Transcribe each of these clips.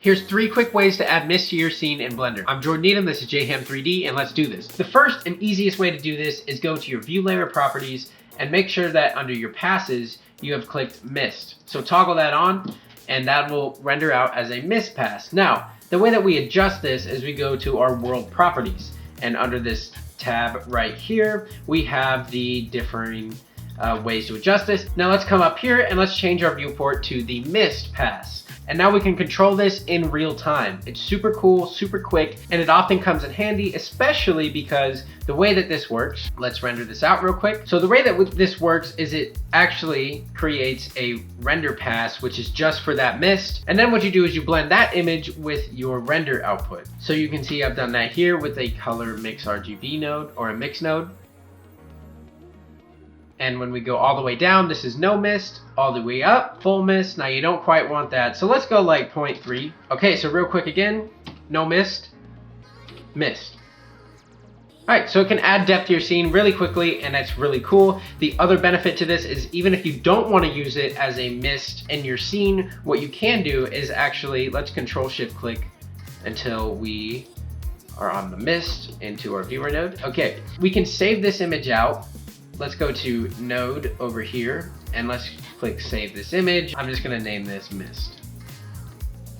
Here's 3 quick ways to add mist to your scene in Blender. I'm Jordan Needham, this is Jham 3D, and let's do this. The first and easiest way to do this is go to your view layer properties and make sure that under your passes, you have clicked mist. So toggle that on, and that will render out as a mist pass. Now, the way that we adjust this is we go to our world properties, and under this tab right here, we have the differing ways to adjust this. Now let's come up here and let's change our viewport to the mist pass. And now we can control this in real time. It's super cool, super quick, and it often comes in handy, especially because the way that this works, let's render this out real quick. So the way that this works is it actually creates a render pass, which is just for that mist. And then what you do is you blend that image with your render output. So you can see I've done that here with a color mix RGB node or a mix node. And when we go all the way down, this is no mist, all the way up, full mist. Now you don't quite want that, so let's go like 0.3. Okay, so real quick again, no mist, mist. All right, so it can add depth to your scene really quickly, and that's really cool. The other benefit to this is even if you don't want to use it as a mist in your scene, what you can do is actually, let's Control-Shift-Click until we are on the mist into our viewer node. Okay, we can save this image out. Let's go to node over here and let's click save this image. I'm just gonna name this mist.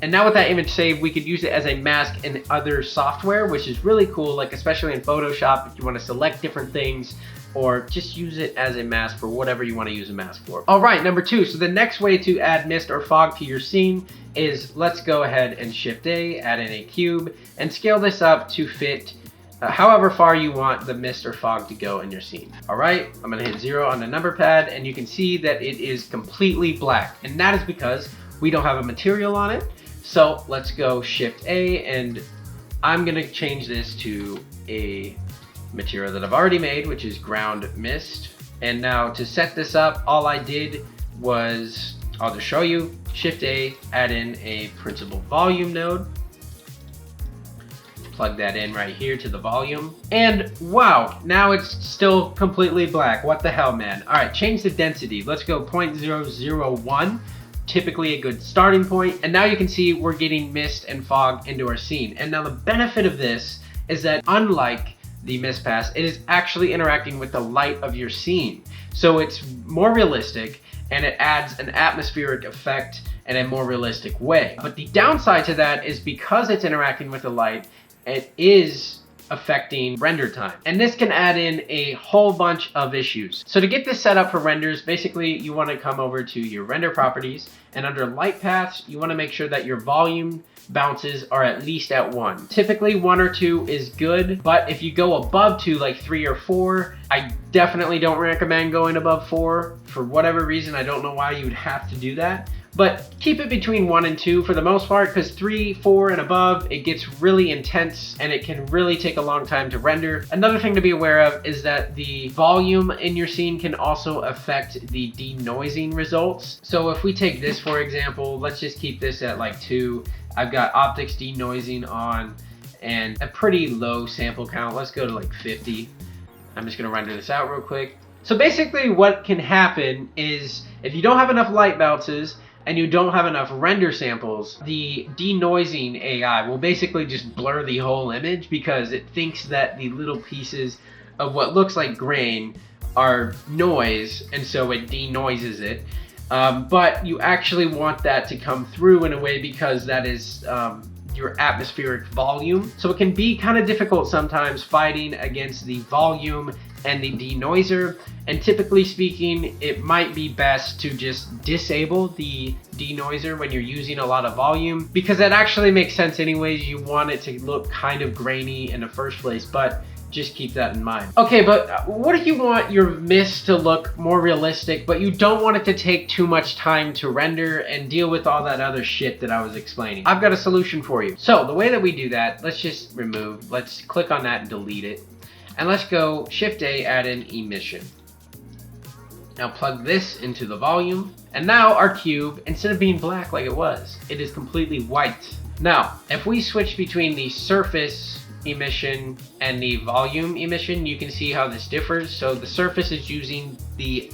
And now with that image saved, we could use it as a mask in other software, which is really cool, like especially in Photoshop, if you wanna select different things or just use it as a mask for whatever you wanna use a mask for. All right, number 2, so the next way to add mist or fog to your scene is let's go ahead and Shift A, add in a cube, and scale this up to fit however far you want the mist or fog to go in your scene. All right, I'm gonna hit 0 on the number pad and you can see that it is completely black. And that is because we don't have a material on it. So let's go Shift A and I'm gonna change this to a material that I've already made, which is ground mist. And now to set this up, all I did was, I'll just show you, Shift A, add in a principal volume node. Plug that in right here to the volume. And wow, now it's still completely black. What the hell, man? All right, change the density. Let's go 0.001, typically a good starting point. And now you can see we're getting mist and fog into our scene. And now the benefit of this is that unlike the mist pass, it is actually interacting with the light of your scene. So it's more realistic and it adds an atmospheric effect in a more realistic way. But the downside to that is because it's interacting with the light, it is affecting render time. And this can add in a whole bunch of issues. So to get this set up for renders, basically you want to come over to your render properties and under light paths, you want to make sure that your volume bounces are at least at 1. Typically 1 or 2 is good, but if you go above 2, like 3 or 4, I definitely don't recommend going above 4. For whatever reason, I don't know why you would have to do that. But keep it between 1 and 2 for the most part, because 3, 4, and above, it gets really intense and it can really take a long time to render. Another thing to be aware of is that the volume in your scene can also affect the denoising results. So if we take this, for example, let's just keep this at like 2. I've got optics denoising on and a pretty low sample count. Let's go to like 50. I'm just gonna render this out real quick. So basically what can happen is if you don't have enough light bounces, and you don't have enough render samples, the denoising AI will basically just blur the whole image because it thinks that the little pieces of what looks like grain are noise, and so it denoises it. But you actually want that to come through in a way because that is your atmospheric volume. So it can be kind of difficult sometimes fighting against the volume and the denoiser, and typically speaking, it might be best to just disable the denoiser when you're using a lot of volume, because that actually makes sense anyways. You want it to look kind of grainy in the first place, but just keep that in mind. Okay, but what if you want your mist to look more realistic, but you don't want it to take too much time to render and deal with all that other shit that I was explaining? I've got a solution for you. So the way that we do that, let's just remove, let's click on that and delete it. And let's go Shift A, add in Emission. Now plug this into the volume. And now our cube, instead of being black like it was, it is completely white. Now, if we switch between the surface emission and the volume emission, you can see how this differs. So the surface is using the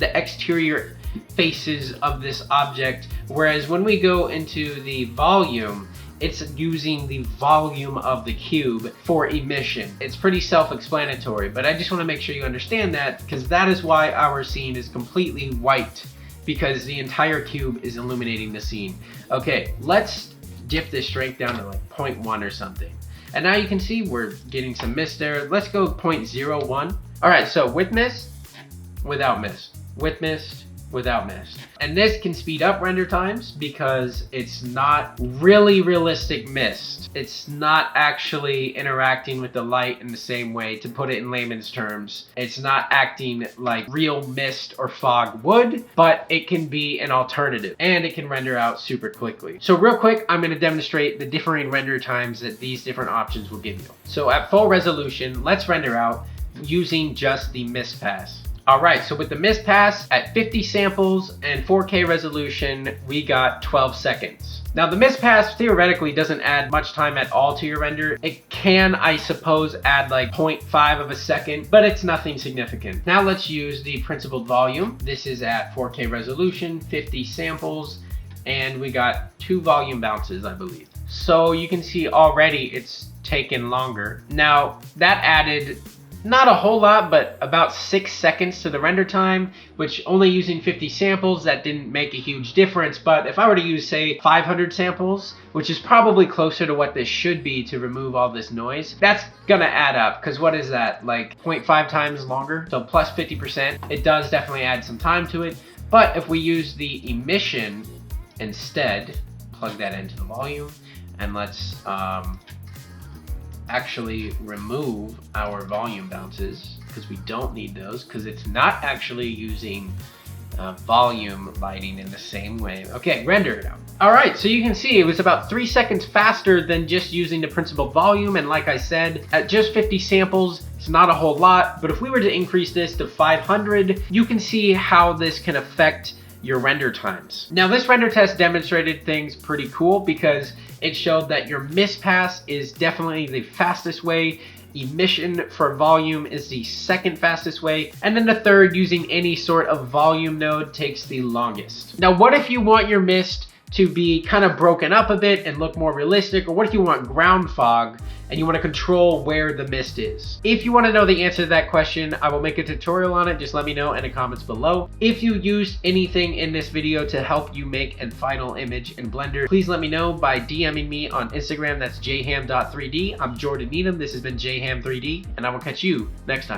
exterior faces of this object, whereas when we go into the volume, it's using the volume of the cube for emission. It's pretty self-explanatory, but I just want to make sure you understand that, because that is why our scene is completely white, because the entire cube is illuminating the scene. Okay, let's dip this strength down to like 0.1 or something. And now you can see we're getting some mist there. Let's go 0.01. All right, so with mist, without mist, with mist, without mist. And this can speed up render times because it's not really realistic mist. It's not actually interacting with the light in the same way, to put it in layman's terms. It's not acting like real mist or fog would, but it can be an alternative and it can render out super quickly. So real quick, I'm going to demonstrate the differing render times that these different options will give you. So at full resolution, let's render out using just the mist pass. All right, so with the mist pass at 50 samples and 4K resolution, we got 12 seconds. Now the mist pass theoretically doesn't add much time at all to your render. It can, I suppose, add like 0.5 of a second, but it's nothing significant. Now let's use the principled volume. This is at 4K resolution, 50 samples, and we got 2 volume bounces, I believe. So you can see already it's taken longer. Now that added not a whole lot, but about 6 seconds to the render time, which only using 50 samples, that didn't make a huge difference. But if I were to use, say, 500 samples, which is probably closer to what this should be to remove all this noise, that's gonna add up, because what is that, like 0.5 times longer? So plus 50%, it does definitely add some time to it. But if we use the emission instead, plug that into the volume, and let's actually remove our volume bounces, because we don't need those, because it's not actually using volume lighting in the same way. Okay, render it out. All right, so you can see it was about 3 seconds faster than just using the principled volume, and like I said, at just 50 samples, it's not a whole lot, but if we were to increase this to 500, you can see how this can affect your render times. Now this render test demonstrated things pretty cool, because it showed that your mist pass is definitely the fastest way, emission for volume is the second fastest way, and then the third, using any sort of volume node, takes the longest. Now what if you want your mist to be kind of broken up a bit and look more realistic, or what if you want ground fog and you want to control where the mist is? If you want to know the answer to that question, I will make a tutorial on it. Just let me know in the comments below. If you used anything in this video to help you make a final image in Blender, please let me know by DMing me on Instagram. That's jham.3d. I'm Jordan Needham. This has been jham3d, and I will catch you next time.